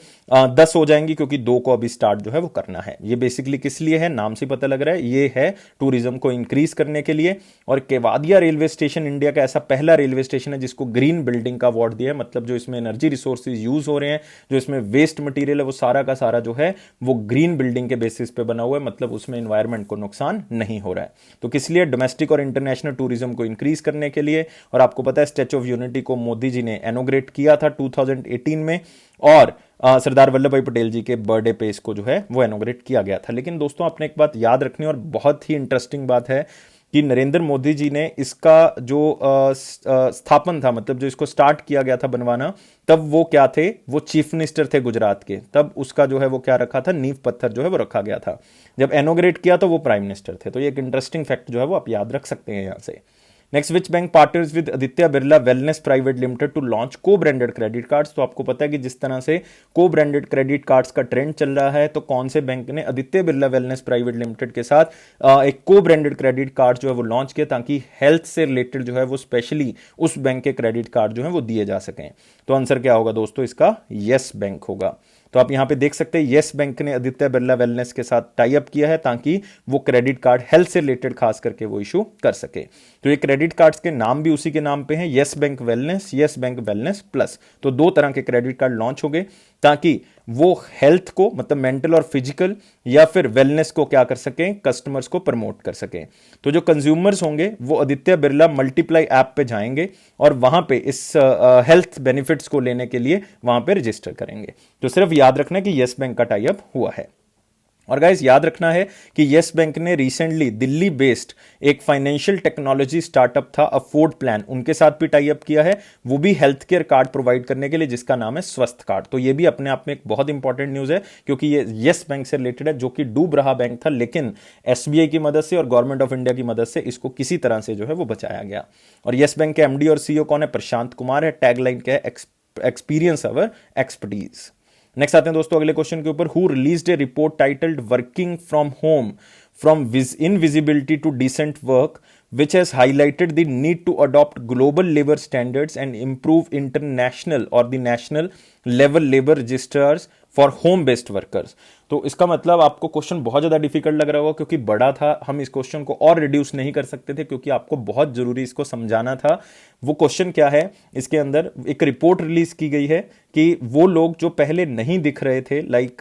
10 हो जाएंगी, क्योंकि 2 को अभी स्टार्ट जो है वो करना है। ये बेसिकली किस लिए है, नाम से पता लग रहा है, ये है टूरिज्म को इंक्रीज करने के लिए। और केवादिया रेलवे स्टेशन इंडिया का ऐसा पहला रेलवे स्टेशन है जिसको ग्रीन बिल्डिंग का अवार्ड दिया है। मतलब जो इसमें एनर्जी रिसोर्सेज यूज हो रहे हैं, जो इसमें वेस्ट मटीरियल है, वो सारा का सारा जो है वो ग्रीन बिल्डिंग के बेसिस पे बना हुआ है। मतलब उसमें एनवायरमेंट को नुकसान नहीं हो रहा है। तो किस लिए, डोमेस्टिक और इंटरनेशनल टूरिज्म को इंक्रीज करने के लिए। और आपको पता है स्टैच्यू ऑफ यूनिटी को मोदी जी ने इनॉग्रेट किया था 2018 में, और सरदार वल्लभ भाई पटेल जी के बर्थडे पे इसको जो है वो इनॉग्रेट किया गया था। लेकिन दोस्तों आपने एक बात याद रखनी, और बहुत ही इंटरेस्टिंग बात है कि नरेंद्र मोदी जी ने इसका जो स्थापन था, मतलब जो इसको स्टार्ट किया गया था बनवाना, तब वो क्या थे, वो चीफ मिनिस्टर थे गुजरात के, तब उसका जो है वो क्या रखा था, नींव पत्थर जो है वो रखा गया था। जब इनॉग्रेट किया तो वो प्राइम मिनिस्टर थे। तो ये एक इंटरेस्टिंग फैक्ट जो है वो आप याद रख सकते हैं यहां से। Next, which bank partners with Aditya Birla wellness private limited to launch co branded credit cards. तो आपको पता है कि जिस तरह से को ब्रांडेड क्रेडिट कार्ड्स का ट्रेंड चल रहा है, तो कौन से बैंक ने Aditya Birla wellness private limited के साथ एक को ब्रांडेड क्रेडिट कार्ड जो है वो लॉन्च किया, ताकि हेल्थ से रिलेटेड जो है वो स्पेशली उस बैंक के क्रेडिट कार्ड जो है वो दिए जा सकें। तो आंसर क्या होगा दोस्तों, इसका येस बैंक होगा। तो आप यहां पे देख सकते हैं येस बैंक ने आदित्य बिरला वेलनेस के साथ टाई अप किया है, ताकि वो क्रेडिट कार्ड हेल्थ से रिलेटेड खास करके वो इशू कर सके। तो ये क्रेडिट कार्ड्स के नाम भी उसी के नाम पे हैं, yes bank wellness, yes bank wellness plus. तो 2 तरह के क्रेडिट कार्ड लॉन्च हो गए, ताकि वो हेल्थ को, मतलब मेंटल और फिजिकल, या फिर वेलनेस को क्या कर सकें, कस्टमर्स को प्रमोट कर सकें। तो जो कंज्यूमर्स होंगे वो आदित्य बिरला मल्टीप्लाई ऐप पे जाएंगे और वहां पे इस हेल्थ बेनिफिट्स को लेने के लिए वहां पे रजिस्टर करेंगे। तो सिर्फ याद रखना कि येस बैंक का टाई अप हुआ है। और गाइस याद रखना है कि येस बैंक ने रिसेंटली दिल्ली बेस्ड एक फाइनेंशियल टेक्नोलॉजी स्टार्टअप था अफोर्ड प्लान, उनके साथ भी टाई अप किया है, वो भी हेल्थ केयर कार्ड प्रोवाइड करने के लिए, जिसका नाम है स्वस्थ कार्ड। तो ये भी अपने आप में एक बहुत इंपॉर्टेंट न्यूज है, क्योंकि ये येस बैंक से रिलेटेड है, जो कि डूब रहा बैंक था, लेकिन एसबीआई की मदद से और गवर्नमेंट ऑफ इंडिया की मदद से इसको किसी तरह से जो है वो बचाया गया। और येस बैंक के एमडी और सीईओ कौन है, प्रशांत कुमार है। टैगलाइन क्या है, एक्सपीरियंस अवर एक्सपर्टीज। नेक्स्ट आते हैं दोस्तों अगले क्वेश्चन के ऊपर। Who released a report titled working from home from invisibility to decent work which has highlighted the need to adopt global labor standards and improve international or the national level labor registers for home based workers। तो इसका मतलब आपको question बहुत ज्यादा difficult लग रहा होगा, क्योंकि बड़ा था, हम इस क्वेश्चन को और रिड्यूस नहीं कर सकते थे, क्योंकि आपको बहुत जरूरी इसको समझाना था। वो क्वेश्चन क्या है, इसके अंदर एक रिपोर्ट रिलीज की गई है कि वो लोग जो पहले नहीं दिख रहे थे, लाइक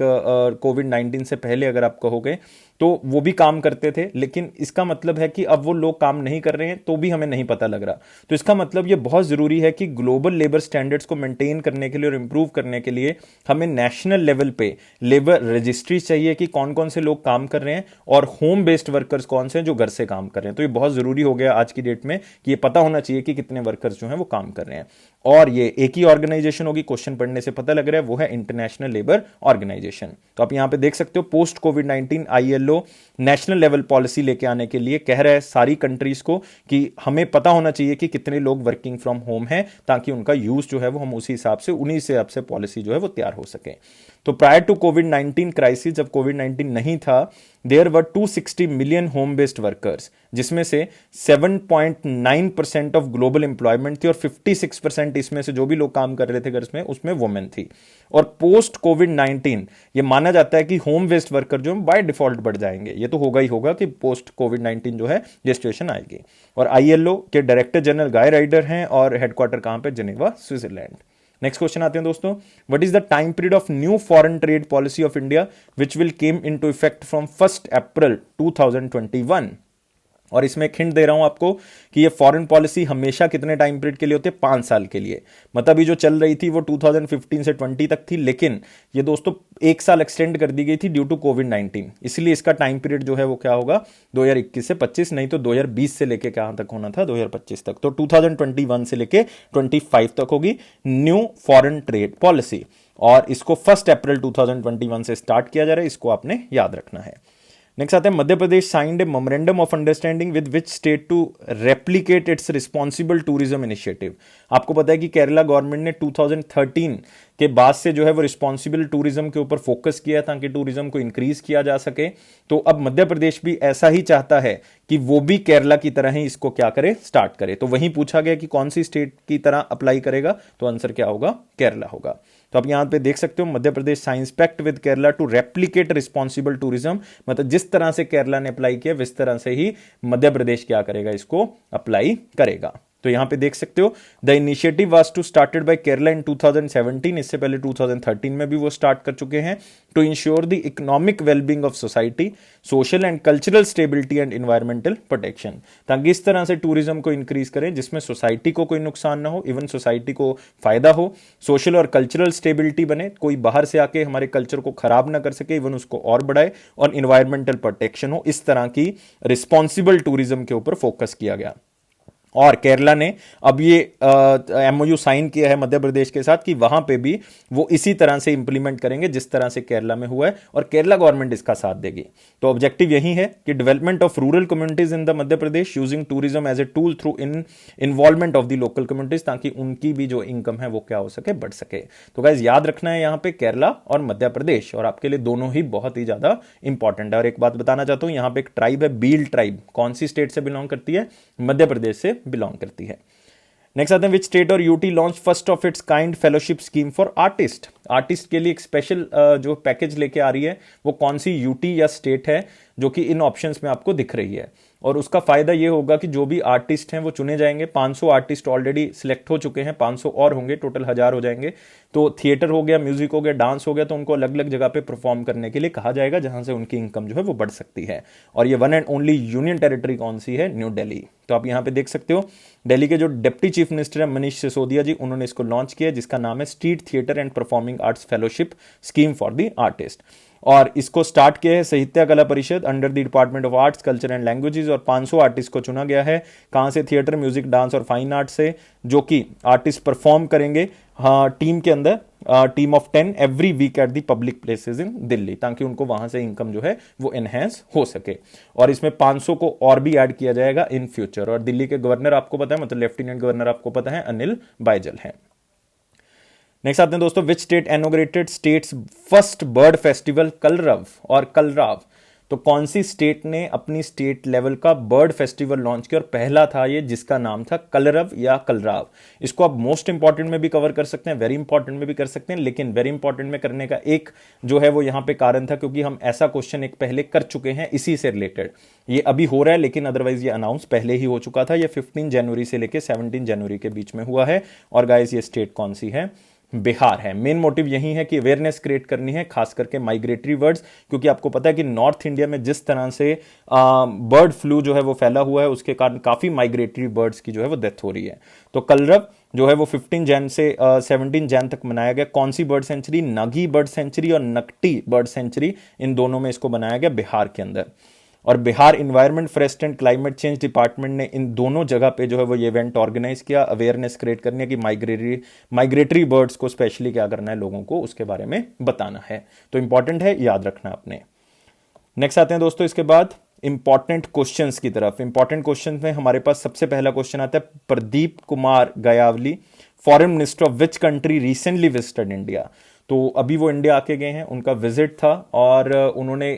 कोविड-19 से पहले अगर आप कहोगे, तो वो भी काम करते थे, लेकिन इसका मतलब है कि अब वो लोग काम नहीं कर रहे हैं, तो भी हमें नहीं पता लग रहा। तो इसका मतलब ये बहुत जरूरी है कि ग्लोबल लेबर स्टैंडर्ड्स को मेंटेन करने के लिए और इंप्रूव करने के लिए हमें नेशनल लेवल पे लेबर रजिस्ट्री चाहिए कि कौन कौन से लोग काम कर रहे हैं, और होम बेस्ड वर्कर्स कौन से हैं जो घर से काम कर रहे हैं। तो ये बहुत जरूरी हो गया आज की डेट में कि ये पता होना चाहिए कि कितने वर्कर्स जो हैं वो काम कर रहे हैं। और ये एक ही ऑर्गेनाइजेशन होगी, क्वेश्चन पढ़ने से पता लग रहा है, वो है इंटरनेशनल लेबर ऑर्गेनाइजेशन। तो आप यहां पे देख सकते हो, पोस्ट कोविड-19 आईएलओ नेशनल लेवल पॉलिसी लेके आने के लिए कह रहा है सारी कंट्रीज को कि हमें पता होना चाहिए कि कितने लोग वर्किंग फ्रॉम होम हैं, ताकि उनका यूज जो है वो हम उसी हिसाब से, उन्हीं हिसाब से पॉलिसी जो है वो तैयार हो सके। तो प्रायर टू कोविड-19 क्राइसिस, जब कोविड-19 नहीं था, there were 260 million home based workers, जिसमें से 7.9% ऑफ ग्लोबल एम्प्लॉयमेंट थी, और 56% इसमें से जो भी लोग काम कर रहे थे घर में, उसमें वुमेन थी। और पोस्ट कोविड-19 ये माना जाता है कि होम बेस्ड वर्कर जो बाय डिफॉल्ट बढ़ जाएंगे। ये तो होगा ही होगा कि पोस्ट कोविड-19 जो है ये सिचुएशन आएगी। और आईएलओ के डायरेक्टर जनरल गाय राइडर हैं, और हेडक्वार्टर कहां पे, जेनेवा, स्विट्जरलैंड। नेक्स्ट क्वेश्चन आते हैं दोस्तों, what is the time period of new foreign trade policy of India which will came into effect from 1 अप्रैल 2021। और इसमें एक हिंट दे रहा हूं आपको कि ये फॉरेन पॉलिसी हमेशा कितने टाइम पीरियड के लिए होते हैं, 5 साल के लिए। मतलब ये जो चल रही थी वो 2015 से 20 तक थी, लेकिन ये दोस्तों 1 साल एक्सटेंड कर दी गई थी ड्यू टू कोविड-19। इसलिए इसका टाइम पीरियड जो है वो क्या होगा, 2021 से 25, नहीं तो 2020 से लेके कहां तक होना था, 2025 तक। तो 2021 से लेके 25 तक होगी न्यू फॉरेन ट्रेड पॉलिसी, और इसको 1 अप्रैल 2021 से स्टार्ट किया जा रहा है, इसको आपने याद रखना है। नेक्स्ट आते हैं, Madhya Pradesh signed a memorandum of understanding with which state to replicate its responsible tourism initiative. आपको पता है कि केरला गवर्नमेंट ने 2013 के बाद से जो है वो रिस्पॉन्सिबल टूरिज्म के ऊपर फोकस किया ताकि टूरिज्म को इंक्रीज किया जा सके। तो अब मध्य प्रदेश भी ऐसा ही चाहता है कि वो भी केरला की तरह ही इसको क्या करे, स्टार्ट करे। तो वहीं पूछा गया कि कौन सी स्टेट की तरह अप्लाई करेगा, तो आंसर क्या होगा, केरला होगा। तो आप यहां पे देख सकते हो, Madhya Pradesh signs pact with Kerala to replicate responsible tourism, मतलब जिस तरह से केरला ने अप्लाई किया इस तरह से ही मध्य प्रदेश क्या करेगा, इसको अप्लाई करेगा। तो यहां पे देख सकते हो, the initiative was to started by Kerala in 2017, इससे पहले 2013 में भी वो स्टार्ट कर चुके हैं, to ensure the economic wellbeing of society, social and cultural stability and environmental protection, ताकि इस तरह से टूरिज्म को इंक्रीज करें जिसमें सोसाइटी को कोई नुकसान ना हो, इवन सोसाइटी को फायदा हो, सोशल और कल्चरल स्टेबिलिटी बने, कोई बाहर से आके हमारे कल्चर को खराब ना कर सके, इवन उसको और बढ़ाए, और इन्वायरमेंटल प्रोटेक्शन हो। इस तरह की रिस्पॉन्सिबल टूरिज्म के ऊपर फोकस किया गया। और केरला ने अब ये एमओयू साइन किया है मध्य प्रदेश के साथ कि वहां पे भी वो इसी तरह से इंप्लीमेंट करेंगे जिस तरह से केरला में हुआ है, और केरला गवर्नमेंट इसका साथ देगी। तो ऑब्जेक्टिव यही है कि development of rural communities in the Madhya Pradesh using tourism as a tool through involvement of the local communities, ताकि उनकी भी जो इनकम है वो क्या हो सके, बढ़ सके। तो गाइज याद रखना है यहाँ पे केरला और मध्य प्रदेश, और आपके लिए दोनों ही बहुत ही ज्यादा इंपॉर्टेंट है। और एक बात बताना चाहता हूं, यहाँ पे एक ट्राइब है बील ट्राइब, कौन सी स्टेट से बिलोंग करती है, मध्य प्रदेश से बिलोंग करती है। नेक्स्ट आते हैं, विच स्टेट और UT launch first of its kind fellowship scheme for artist. Artist के लिए एक स्पेशल जो पैकेज लेके आ रही है वो कौन सी यूटी या स्टेट है, जो कि इन ऑप्शंस में आपको दिख रही है। और उसका फायदा ये होगा कि जो भी आर्टिस्ट हैं वो चुने जाएंगे। 500 आर्टिस्ट ऑलरेडी सिलेक्ट हो चुके हैं, 500 और होंगे, टोटल 1000 हो जाएंगे। तो थिएटर हो गया, म्यूजिक हो गया, डांस हो गया, तो उनको अलग अलग जगह पे परफॉर्म करने के लिए कहा जाएगा जहां से उनकी इनकम जो है वो बढ़ सकती है। और ये one and only union territory कौन सी है, न्यू दिल्ली। तो आप यहाँ पे देख सकते हो, दिल्ली के जो डिप्टी चीफ मिनिस्टर है मनीष सिसोदिया जी, उन्होंने इसको लॉन्च किया, जिसका नाम है street theatre and performing arts fellowship scheme for the artist. और इसको स्टार्ट किया है Sahitya Kala Parishad under the department of arts culture and languages, और 500 आर्टिस्ट को चुना गया है। कहां से, थिएटर, म्यूजिक, डांस और फाइन आर्ट से, जो कि आर्टिस्ट परफॉर्म करेंगे टीम के अंदर, team of 10 every week at the public places in Delhi, ताकि उनको वहां से इनकम जो है वो एनहेंस हो सके। और इसमें 500 को और भी ऐड किया जाएगा इन फ्यूचर। और दिल्ली के गवर्नर आपको पता है, मतलब लेफ्टिनेंट गवर्नर आपको पता है, अनिल बाइजल है। नेक्स्ट आते हैं दोस्तों, which state inaugurated states first bird festival कलरव और कलराव। तो कौन सी स्टेट ने अपनी स्टेट लेवल का बर्ड फेस्टिवल लॉन्च किया, और पहला था ये जिसका नाम था कलरव या कलराव। इसको आप मोस्ट इंपॉर्टेंट में भी कवर कर सकते हैं, वेरी इंपॉर्टेंट में भी कर सकते हैं, लेकिन वेरी इंपॉर्टेंट में करने का एक जो है वो यहां पे कारण था क्योंकि हम ऐसा क्वेश्चन एक पहले कर चुके हैं इसी से रिलेटेड। ये अभी हो रहा है, लेकिन अदरवाइज ये अनाउंस पहले ही हो चुका था। ये 15 जनवरी से लेकर 17 जनवरी के बीच में हुआ है। और गाइस ये स्टेट कौन सी है, बिहार है। मेन मोटिव यही है कि अवेयरनेस क्रिएट करनी है, खास करके माइग्रेटरी बर्ड्स, क्योंकि आपको पता है कि नॉर्थ इंडिया में जिस तरह से बर्ड फ्लू जो है वो फैला हुआ है, उसके कारण काफी माइग्रेटरी बर्ड्स की जो है वो डेथ हो रही है। तो कलरव जो है वो 15 जैन से 17 जैन तक मनाया गया। कौन सी bird sanctuary, Nagi bird sanctuary और नकटी बर्ड सेंचुरी, इन दोनों में इसको बनाया गया बिहार के अंदर। और Bihar environment, forest and climate change department ने इन दोनों जगह पे जो है वो ये इवेंट ऑर्गेनाइज किया, अवेयरनेस क्रिएट करने की, माइग्रेटरी बर्ड्स को स्पेशली क्या करना है, लोगों को उसके बारे में बताना है। तो इंपॉर्टेंट है, याद रखना अपने। नेक्स्ट आते हैं दोस्तों इसके बाद इंपॉर्टेंट क्वेश्चंस की तरफ। इंपॉर्टेंट क्वेश्चंस में हमारे पास सबसे पहला क्वेश्चन आता है, Pradeep Kumar Gyawali foreign minister of which country recently visited India. तो अभी वो इंडिया आके गए हैं, उनका विजिट था, और उन्होंने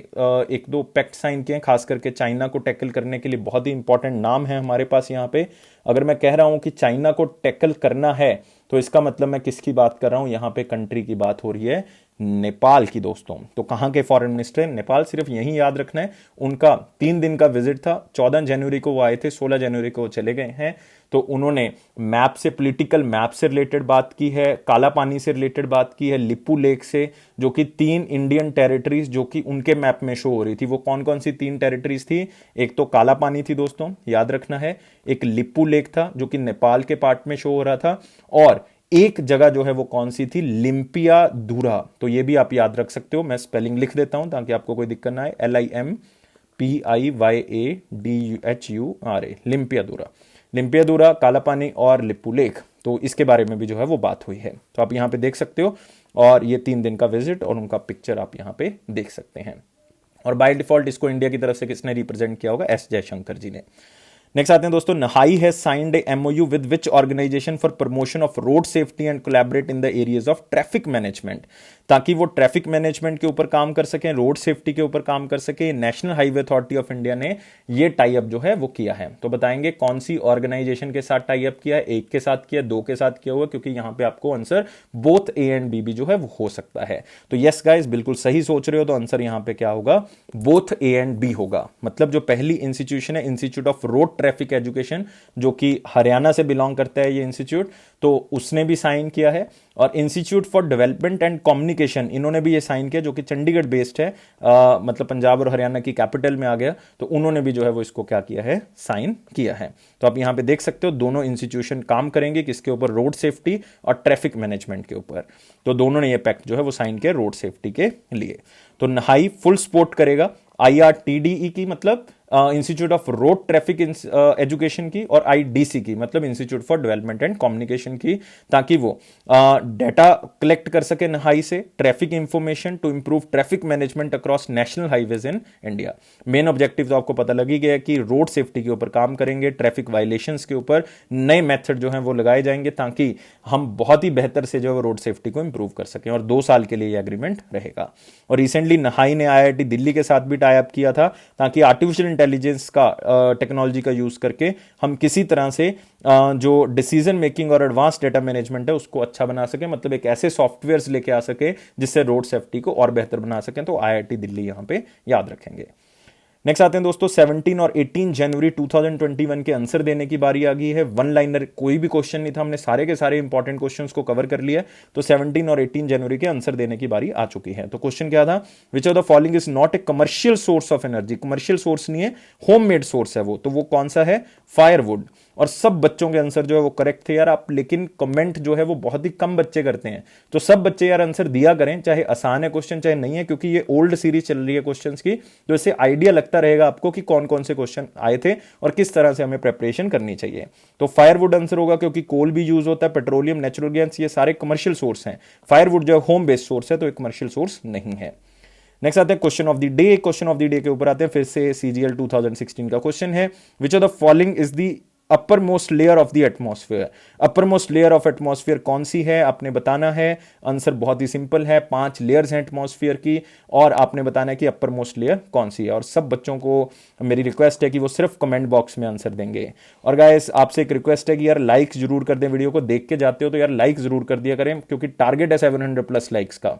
1-2 पैक्ट साइन किए हैं, खास करके चाइना को टैकल करने के लिए। बहुत ही इंपॉर्टेंट नाम है हमारे पास यहाँ पे। अगर मैं कह रहा हूं कि चाइना को टैकल करना है, तो इसका मतलब मैं किसकी बात कर रहा हूं, यहाँ पे कंट्री की बात हो रही है, नेपाल की दोस्तों। तो कहाँ के फॉरेन मिनिस्टर हैं? नेपाल। सिर्फ यही याद रखना है, उनका 3 दिन का विजिट था। 14 जनवरी को वो आए थे, 16 जनवरी को वो चले गए हैं। तो उन्होंने मैप से, पॉलिटिकल मैप से रिलेटेड बात की है, काला पानी से रिलेटेड बात की है, लिपू लेक से, जो कि 3 इंडियन टेरिटरीज जो कि उनके मैप में शो हो रही थी। वो कौन कौन सी 3 टेरिटरीज थी? एक तो काला पानी थी दोस्तों, याद रखना है, एक लिपू लेक था जो कि नेपाल के पार्ट में शो हो रहा था, और एक जगह जो है वो कौन सी थी? लिम्पियादूरा। तो ये भी आप याद रख सकते हो, मैं स्पेलिंग लिख देता हूं ताकि आपको कोई दिक्कत ना आए। LIMPIYADUHURA, लिम्पियादूरा। लिम्पियादूरा, काला पानी और लिपू लेक, तो इसके बारे में भी जो है वो बात हुई है। तो आप यहां पे देख सकते हो, और ये 3 दिन का विजिट और उनका पिक्चर आप यहां पे देख सकते हैं। और बाय डिफॉल्ट इसको इंडिया की तरफ से किसने रिप्रेजेंट किया होगा? एस जयशंकर जी ने। नेक्स्ट आते हैं दोस्तों, NHAI has signed a MOU with which organisation for promotion of road safety and collaborate in the areas of traffic management. ताकि वो ट्रैफिक मैनेजमेंट के ऊपर काम कर सकें, रोड सेफ्टी के ऊपर काम कर सके, national highway authority of India ने ये टाई अप जो है वो किया है। तो बताएंगे कौन सी ऑर्गेनाइजेशन के साथ टाई अप किया है? एक के साथ किया, दो के साथ किया हुआ, क्योंकि यहां पे आपको answer both A and B भी जो है वो हो सकता है। तो यस गाइस, बिल्कुल सही सोच रहे हो, तो आंसर यहां पे क्या होगा? बोथ A एंड B होगा। मतलब जो पहली इंस्टीट्यूशन है, institute of road traffic education, जो कि हरियाणा से बिलोंग करता है ये इंस्टीट्यूट, तो उसने भी साइन किया है। और institute for development and communication, इन्होंने भी ये साइन किया, जो कि चंडीगढ़ बेस्ड है, मतलब पंजाब और हरियाणा की कैपिटल में आ गया, तो उन्होंने भी जो है वो इसको क्या किया है? साइन किया है। तो आप यहां पे देख सकते हो, दोनों इंस्टीट्यूशन काम करेंगे किसके ऊपर? रोड सेफ्टी और ट्रैफिक मैनेजमेंट के ऊपर। तो दोनों ने ये पैक्ट जो है वो साइन किया रोड सेफ्टी के लिए। तो नहाई फुल सपोर्ट करेगा IRTDE की, मतलब institute of road traffic education की, और IDC की, मतलब institute for development and communication की, ताकि वो डाटा कलेक्ट कर सके नहाई से, traffic information to improve traffic management across national highways in India. Main objective तो आपको पता लगी गया कि रोड सेफ्टी के ऊपर काम करेंगे, ट्रैफिक वायलेशंस के ऊपर नए मेथड जो है वो लगाए जाएंगे, ताकि हम बहुत ही बेहतर से जो है रोड सेफ्टी को इंप्रूव कर सकें। और 2 साल के लिए ये एग्रीमेंट रहेगा। और रिसेंटली नहाई ने IIT दिल्ली के साथ भी टाई अप किया था, ताकि आर्टिफिशियल इंटेलिजेंस का टेक्नोलॉजी का यूज करके हम किसी तरह से जो डिसीजन मेकिंग और एडवांस डेटा मैनेजमेंट है उसको अच्छा बना सके, मतलब एक ऐसे सॉफ्टवेयर्स लेके आ सके जिससे रोड सेफ्टी को और बेहतर बना सकें। तो IIT दिल्ली यहां पे याद रखेंगे। नेक्स्ट आते हैं दोस्तों, 17 और 18 जनवरी 2021 के आंसर देने की बारी आ गई है। वन लाइनर कोई भी क्वेश्चन नहीं था, हमने सारे के सारे इंपॉर्टेंट क्वेश्चंस को कवर कर लिया। तो 17 और 18 जनवरी के आंसर देने की बारी आ चुकी है। तो क्वेश्चन क्या था? Which of the following is not a commercial source of energy? Commercial source नहीं है, होम मेड सोर्स है वो। तो वो कौन सा है? फायरवुड। और सब बच्चों के आंसर जो है वो करेक्ट थे यार आप, लेकिन कमेंट जो है वो बहुत ही कम बच्चे करते हैं। तो सब बच्चे यार आंसर दिया करें, चाहे आसान है क्वेश्चन चाहे नहीं है, क्योंकि ये ओल्ड सीरीज चल रही है क्वेश्चंस की, तो इससे आइडिया लगता रहेगा आपको कि कौन कौन से क्वेश्चन आए थे और किस तरह से हमें प्रिपरेशन करनी चाहिए। तो फायरवुड आंसर होगा, क्योंकि कोल भी यूज होता है, पेट्रोलियम, नेचुरल गैस, ये सारे कमर्शियल सोर्स हैं। फायरवुड जो होम बेस्ड सोर्स है, तो एक कमर्शियल सोर्स नहीं है। नेक्स्ट आते हैं question of the day. Question of the day के ऊपर आते हैं, फिर से CGL 2016 का क्वेश्चन है। Which of the following is the upper most layer of the atmosphere? Upper most layer of atmosphere कौन सी है आपने बताना है। आंसर बहुत ही सिंपल है, 5 लेयर्स हैं एटमॉस्फेयर की, और आपने बताना है कि अपर मोस्ट लेयर कौन सी है। और सब बच्चों को मेरी रिक्वेस्ट है कि वो सिर्फ कमेंट बॉक्स में आंसर देंगे। और गाइस आपसे एक रिक्वेस्ट है कि यार लाइक जरूर कर दें, वीडियो को देख के जाते हो तो यार लाइक जरूर कर दिया करें, क्योंकि टारगेट है 700+ लाइक्स का।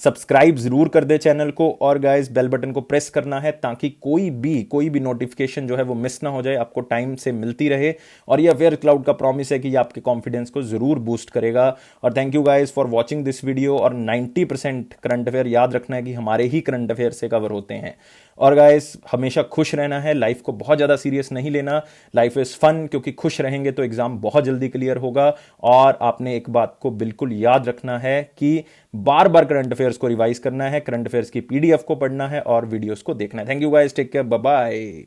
सब्सक्राइब जरूर कर दे चैनल को, और गाइस बेल बटन को प्रेस करना है, ताकि कोई भी नोटिफिकेशन जो है वो मिस ना हो जाए, आपको टाइम से मिलती रहे। और ये अवेयर क्लाउड का प्रॉमिस है कि ये आपके कॉन्फिडेंस को जरूर बूस्ट करेगा। और thank you guys for watching this video. और 90% करंट अफेयर याद रखना है कि हमारे ही करंट अफेयर से कवर होते हैं। और गाइस हमेशा खुश रहना है, लाइफ को बहुत ज्यादा सीरियस नहीं लेना, लाइफ इज फन, क्योंकि खुश रहेंगे तो एग्जाम बहुत जल्दी क्लियर होगा। और आपने एक बात को बिल्कुल याद रखना है कि बार बार करंट अफेयर्स को रिवाइज करना है, करंट अफेयर्स की PDF को पढ़ना है और वीडियोस को देखना है। Thank you guys, take care, bye bye.